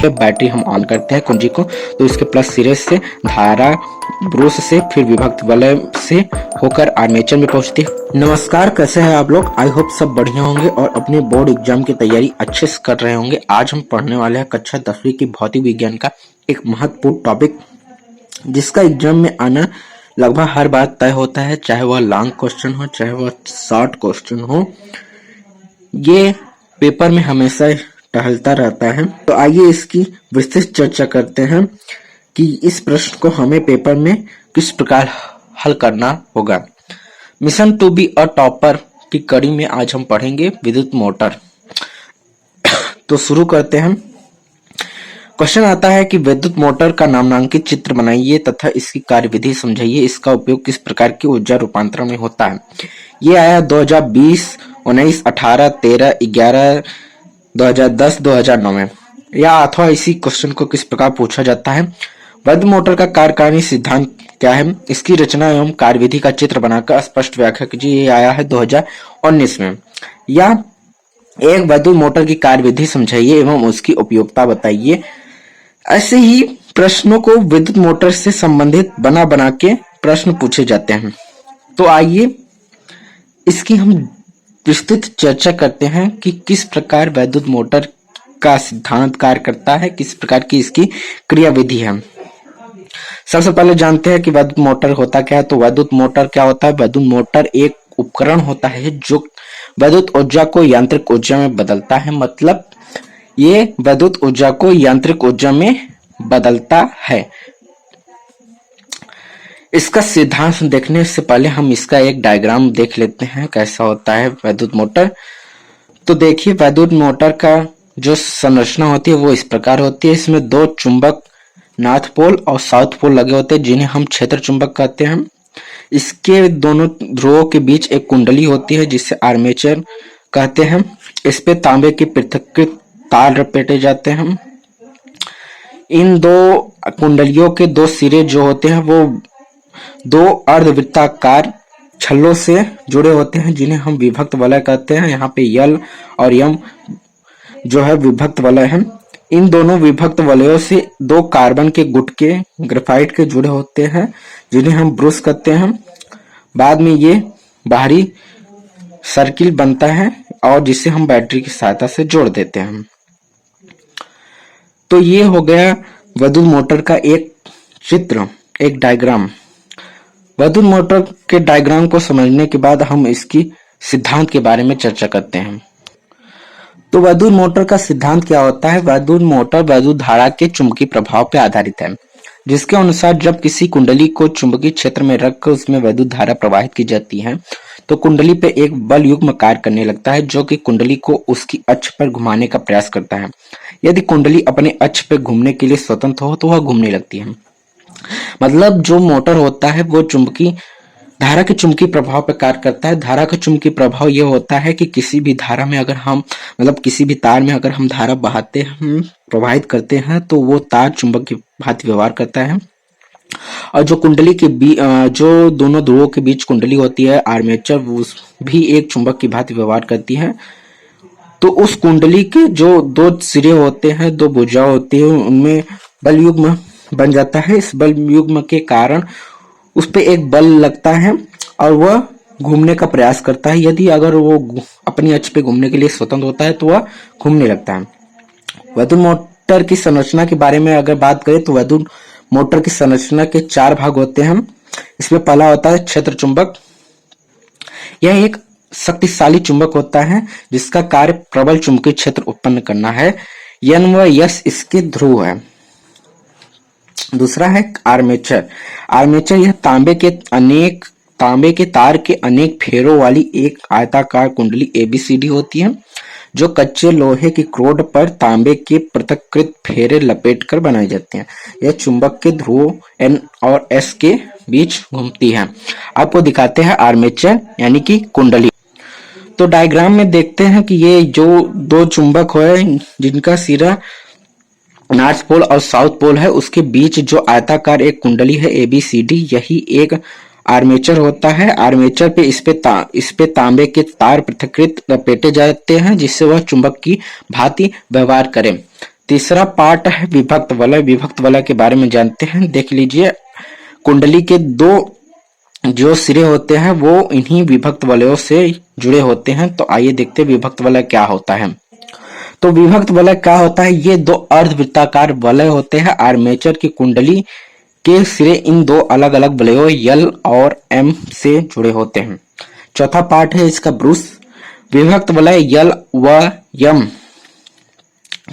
पे बैटरी हम ऑन करते हैं कुंजी को, तो इसके प्लस सिरे से धारा ब्रश से फिर विभक्त वलय से होकर आर्मेचर में पहुंचती है। नमस्कार, कैसे हैं आप लोग? आई होप सब बढ़िया होंगे और अपने बोर्ड एग्जाम की तैयारी अच्छे से कर रहे होंगे। आज हम पढ़ने वाले हैं कक्षा 10वीं की भौतिक विज्ञान का एक महत्वपूर्ण टॉपिक, जिसका एग्जाम में आना लगभग हर बार तय होता है, चाहे वह लॉन्ग क्वेश्चन हो चाहे वह शॉर्ट क्वेश्चन हो, ये पेपर में हमेशा टहलता रहता है। तो आइए इसकी विस्तृत चर्चा करते हैं कि इस प्रश्न को हमें पेपर में किस प्रकार हल करना होगा। Mission to be a topper की कड़ी में आज हम पढ़ेंगे विद्युत मोटर। तो शुरू करते हैं। क्वेश्चन आता है कि विद्युत मोटर का नामांकित चित्र बनाइए तथा इसकी कार्यविधि समझाइए। इसका उपयोग किस प्रकार की ऊर्जा रूपांतरण में होता है। ये आया 2020, 19, 18, 13, 11, 2010, 2009 में। या अथवा इसी क्वेश्चन को किस प्रकार पूछा जाता है। विद्युत मोटर का कार्यकारिणी सिद्धांत क्या है, इसकी रचना एवं कार्यविधि का चित्र बनाकर स्पष्ट व्याख्या कीजिए। ये आया है 2019 में। या एक विद्युत मोटर की कार्यविधि समझाइए एवं उसकी उपयोगिता बताइए। ऐसे ही प्रश्नों को विद्युत मोटर से संबंधित बना बना के प्रश्न पूछे जाते हैं। तो आइए इसकी हम विस्तृत चर्चा करते हैं कि किस प्रकार विद्युत मोटर का सिद्धांत कार्य करता है, किस प्रकार की इसकी क्रियाविधि है। सबसे पहले जानते हैं कि विद्युत मोटर होता क्या है। तो विद्युत मोटर क्या होता है? विद्युत मोटर एक उपकरण होता है जो विद्युत ऊर्जा को यांत्रिक ऊर्जा में बदलता है। मतलब ये विद्युत ऊर्जा को यांत्रिक ऊर्जा में बदलता है। इसका सिद्धांत देखने से पहले हम इसका एक डायग्राम देख लेते हैं, कैसा होता है विद्युत मोटर। तो देखिए, विद्युत मोटर का जो संरचना होती है वो इस प्रकार होती है। इसमें दो चुंबक नॉर्थ पोल और साउथ पोल लगे होते हैं, जिन्हें हम क्षेत्र चुंबक कहते हैं। इसके दोनों ध्रुवों के बीच एक कुंडली होती है जिसे आर्मेचर कहते हैं। इस पे तांबे के पृथक्कृत तार लपेटे जाते हैं। इन दो कुंडलियों के दो सिरे जो होते हैं वो दो अर्धवृत्ताकार छल्लों से जुड़े होते हैं, जिन्हें हम विभक्त वलय कहते हैं। यहाँ पे यल और यम जो है विभक्त वलय है। इन दोनों विभक्त वलयों से दो कार्बन के गुटके ग्रेफाइट के जुड़े होते हैं, जिन्हें हम ब्रूस कहते हैं। बाद में ये बाहरी सर्किल बनता है और जिसे हम बैटरी की सहायता से जोड़ देते हैं। तो ये हो गया विद्युत मोटर का एक चित्र, एक डायग्राम। विद्युत मोटर के डायग्राम को समझने के बाद हम इसकी सिद्धांत के बारे में चर्चा करते हैं। तो विद्युत मोटर का सिद्धांत क्या होता है? विद्युत मोटर विद्युत धारा के चुंबकीय प्रभाव पर आधारित है, जिसके अनुसार जब किसी कुंडली को चुंबकीय क्षेत्र में रखकर उसमें विद्युत धारा प्रवाहित की जाती है तो कुंडली पे एक बल युग्म कार्य करने लगता है, जो कि कुंडली को उसकी अक्ष पर घुमाने का प्रयास करता है। यदि कुंडली अपने अक्ष पर घूमने के लिए स्वतंत्र हो तो वह घूमने लगती है। मतलब जो मोटर होता है वो चुंबकीय धारा के चुंबकीय प्रभाव पर कार्य करता है। धारा का चुंबकीय प्रभाव यह होता है कि किसी भी धारा में अगर हम किसी भी तार में अगर हम धारा बहाते हैं, प्रवाहित करते हैं, तो वो तार चुंबक की भांति व्यवहार करता है। और जो कुंडली के जो दोनों ध्रुवों के बीच कुंडली होती है आर्मेचर, वो भी एक चुंबक की भांति व्यवहार करती है। तो उस कुंडली के जो दो सिरे होते हैं, दो भुजा होती है, उनमें बल युग्म बन जाता है। इस बल युग्म के कारण उस पे एक बल लगता है और वह घूमने का प्रयास करता है। यदि अगर वो अपनी अक्ष पे घूमने के लिए स्वतंत्र होता है तो वह घूमने लगता है। विद्युत मोटर की संरचना के बारे में अगर बात करें तो विद्युत मोटर की संरचना के 4 भाग होते हैं। इसमें पहला होता है क्षेत्र चुंबक। यह एक शक्तिशाली चुंबक होता है जिसका कार्य प्रबल चुंबकीय क्षेत्र उत्पन्न करना है। N व S इसके ध्रुव है। दूसरा है आर्मेचर। आर्मेचर यह तांबे के तार के अनेक फेरों वाली एक आयताकार कुंडली ABCD होती है, जो कच्चे लोहे की क्रोड पर तांबे के पृथक्कृत फेरे लपेटकर बनाई जाती हैं। यह चुंबक के ध्रुवों N और S के बीच घूमती है। आपको दिखाते हैं आर्मेचर यानी कि कुंडली। तो डायग्राम में देखते हैं कि ये जो दो चुंबक है जिनका सिरा नॉर्थ पोल और साउथ पोल है, उसके बीच जो आयताकार एक कुंडली है ABCD, यही एक आर्मेचर होता है। आर्मेचर पे इस पे तांबे के तार पृथक्कृत लपेटे जाते हैं जिससे वह चुंबक की भांति व्यवहार करे। तीसरा पार्ट है विभक्त वलय। विभक्त वलय के बारे में जानते हैं, देख लीजिए। कुंडली के दो जो सिरे होते हैं वो इन्हीं विभक्त वलयों से जुड़े होते हैं। तो आइए देखते हैं विभक्त वलय क्या होता है। तो विभक्त वलय क्या होता है, ये दो अर्धवृत्ताकार वलय होते हैं। आर्मेचर की कुंडली के सिरे इन दो अलग अलग वलयों यल और एम से जुड़े होते हैं। चौथा पार्ट है इसका ब्रूस। विभक्त वलय यल व यम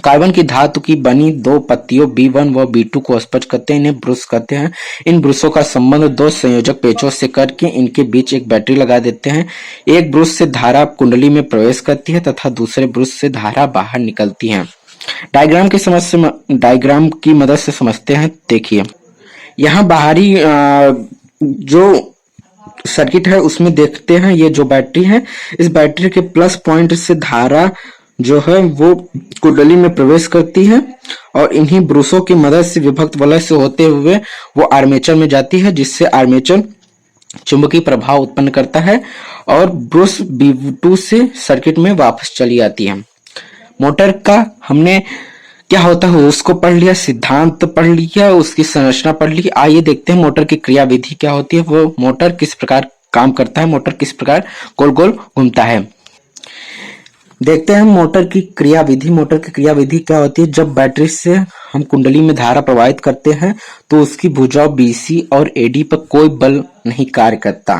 कार्बन की धातु की बनी दो पत्तियों B1 व B2 को स्पर्श करते हैं, इन्हें ब्रूस कहते हैं। इन ब्रूसों का संबंध दो संयोजक पेचों से करके इनके बीच एक बैटरी लगा देते हैं। एक ब्रूस से धारा कुंडली में प्रवेश करती है तथा दूसरे ब्रूस से धारा बाहर निकलती है। डायग्राम की मदद से समझते हैं। देखिए, यहाँ बाहरी जो सर्किट है उसमें देखते हैं, ये जो बैटरी है, इस बैटरी के प्लस पॉइंट से धारा जो है वो कुंडली में प्रवेश करती है और इन्हीं ब्रूसों की मदद से विभक्त वलय से होते हुए वो आर्मेचर में जाती है, जिससे आर्मेचर चुंबकीय प्रभाव उत्पन्न करता है और ब्रूस B2 से सर्किट में वापस चली आती है। मोटर का हमने क्या होता है उसको पढ़ लिया, सिद्धांत पढ़ लिया, उसकी संरचना पढ़ ली। आइए देखते हैं मोटर की क्रियाविधि क्या होती है, वो मोटर किस प्रकार काम करता है, मोटर किस प्रकार गोल गोल घूमता है। देखते हैं मोटर की क्रियाविधि। मोटर की क्रियाविधि क्या होती है, जब बैटरी से हम कुंडली में धारा प्रवाहित करते हैं तो उसकी भुजाओं BC और AD पर कोई बल नहीं कार्य करता।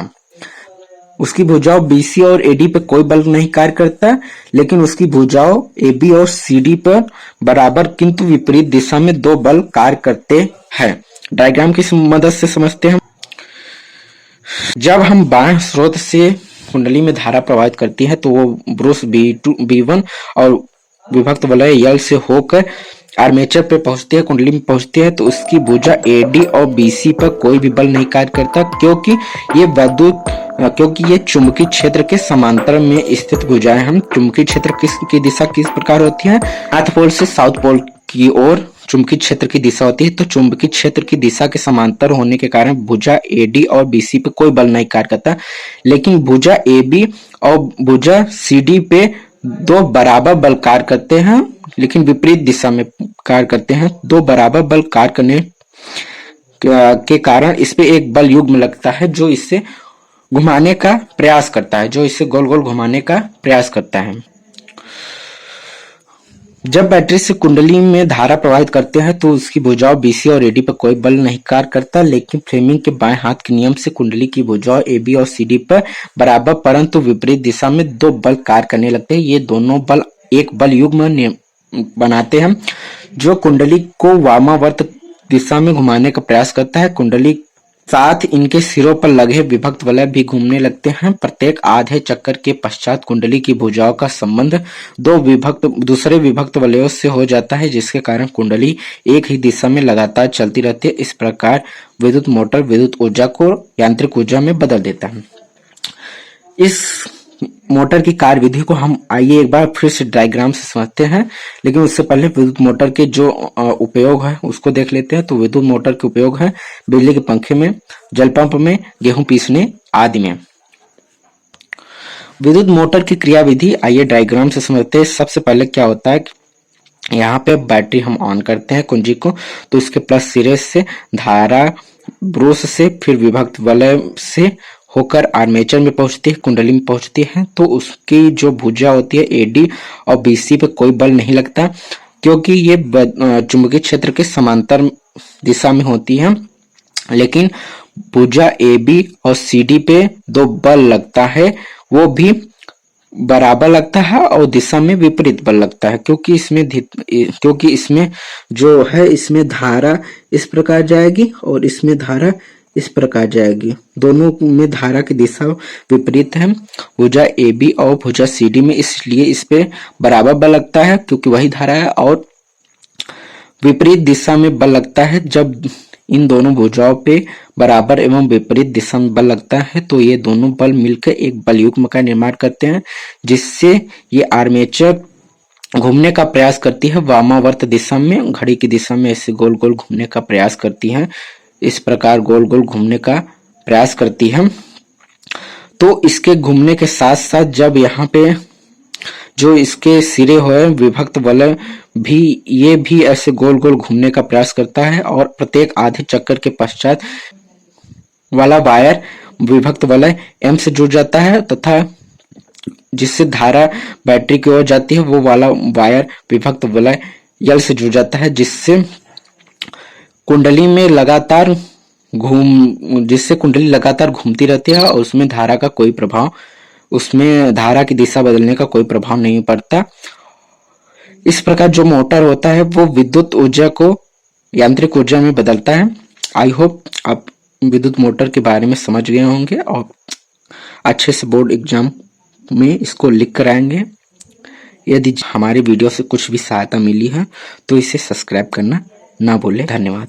उसकी भुजाओं BC और AD पर कोई बल नहीं कार्य करता, लेकिन उसकी भुजाओं AB और CD पर बराबर किंतु विपरीत दिशा में दो बल कार्य करते हैं। डायग्राम की मदद से समझते हैं। जब हम बाह्य स्रोत से कुंडली में धारा प्रवाहित करती है तो वो ब्रूस B1 और विभक्त वलय यल से होकर आर्मेचर पे पहुंचती है, कुंडली में पहुंचती है, तो उसकी भुजा AD और BC पर कोई भी बल नहीं कार्य करता, क्योंकि ये चुंबकीय क्षेत्र के समांतर में स्थित भुजाएं हम। चुंबकीय क्षेत्र की दिशा किस प्रकार होती है, नॉर्थ पोल से साउथ पोल की ओर चुंबकीय क्षेत्र की दिशा होती है। तो चुंबकीय क्षेत्र की दिशा के समांतर होने के कारण भुजा AD और BC पे कोई बल नहीं कार्य करता, लेकिन भुजा AB और भुजा CD पे दो बराबर बल कार्य करते हैं, लेकिन विपरीत दिशा में कार्य करते हैं। दो बराबर बल कार्य करने के कारण इस पे एक बल युग्म लगता है जो इससे घुमाने का प्रयास करता है, जो इसे गोल गोल घुमाने का प्रयास करता है। जब बैटरी से कुंडली में धारा प्रवाहित करते हैं तो उसकी भुजाओं BC और AD पर कोई बल नहीं कार्य करता, लेकिन फ्लेमिंग के बाएं हाथ के नियम से कुंडली की भुजाओं AB और CD पर बराबर परंतु विपरीत दिशा में दो बल कार्य करने लगते हैं। ये दोनों बल एक बल युग्म बनाते हैं जो कुंडली को वामावर्त दिशा में घुमाने का प्रयास करता है। कुंडली साथ इनके सिरों पर लगे विभक्त वलय भी घूमने लगते हैं। प्रत्येक आधे चक्कर के पश्चात कुंडली की भुजाओं का संबंध दूसरे विभक्त वलयों से हो जाता है, जिसके कारण कुंडली एक ही दिशा में लगातार चलती रहती है। इस प्रकार विद्युत मोटर विद्युत ऊर्जा को यांत्रिक ऊर्जा में बदल देता है। इस मोटर की कार्यविधि को हम आइए एक बार फिर से डायग्राम से समझते हैं, लेकिन उससे पहले विद्युत मोटर के जो उपयोग है उसको देख लेते हैं। तो विद्युत मोटर के उपयोग है बिजली के पंखे में, जल पंप में, गेहूं पीसने आदि में। विद्युत मोटर की क्रियाविधि आइए डायग्राम से समझते हैं। सबसे पहले क्या होता है, यहाँ पे बैटरी हम ऑन करते हैं कुंजी को, तो इसके प्लस सिरे से धारा ब्रूस से फिर विभक्त वलय से होकर आर्मेचर में पहुंचती है, कुंडली में पहुंचती है। तो उसकी जो भुजा होती है AD और BC पे कोई बल नहीं लगता, क्योंकि ये चुंबकीय क्षेत्र के समांतर दिशा में होती है, लेकिन भुजा AB और CD पे दो बल लगता है, वो भी बराबर लगता है और दिशा में विपरीत बल लगता है, क्योंकि इसमें जो है इसमें धारा इस प्रकार जाएगी और इसमें धारा इस प्रकार जाएगी। दोनों में धारा की दिशा विपरीत है, भुजा AB और भुजा CD में, इसलिए इस पे बराबर बल लगता है क्योंकि वही धारा है, और विपरीत दिशा में बल लगता है। जब इन दोनों भुजाओं पे बराबर एवं विपरीत दिशा में बल लगता है तो ये दोनों बल मिलकर एक बल युग्म का निर्माण करते हैं, जिससे ये आर्मेचर घूमने का प्रयास करती है वामावर्त दिशा में, घड़ी की दिशा में ऐसे गोल गोल घूमने का प्रयास करती है। इस प्रकार गोल गोल घूमने का प्रयास करती है। तो इसके घूमने के साथ साथ जब यहाँ पे जो इसके सिरे हुए विभक्त वलय भी ये भी ऐसे गोल गोल घूमने का प्रयास करता है और प्रत्येक आधे चक्कर के पश्चात वाला वायर विभक्त वलय एम से जुड़ जाता है तथा जिससे धारा बैटरी की ओर जाती है वो वाला वायर विभक्त वलय यल से जुड़ जाता है जिससे कुंडली लगातार घूमती रहती है और उसमें धारा की दिशा बदलने का कोई प्रभाव नहीं पड़ता। इस प्रकार जो मोटर होता है वो विद्युत ऊर्जा को यांत्रिक ऊर्जा में बदलता है। आई होप आप विद्युत मोटर के बारे में समझ गए होंगे और अच्छे से बोर्ड एग्जाम में इसको लिख कर आएंगे। यदि हमारे वीडियो से कुछ भी सहायता मिली है तो इसे सब्सक्राइब करना ना भूलें। धन्यवाद।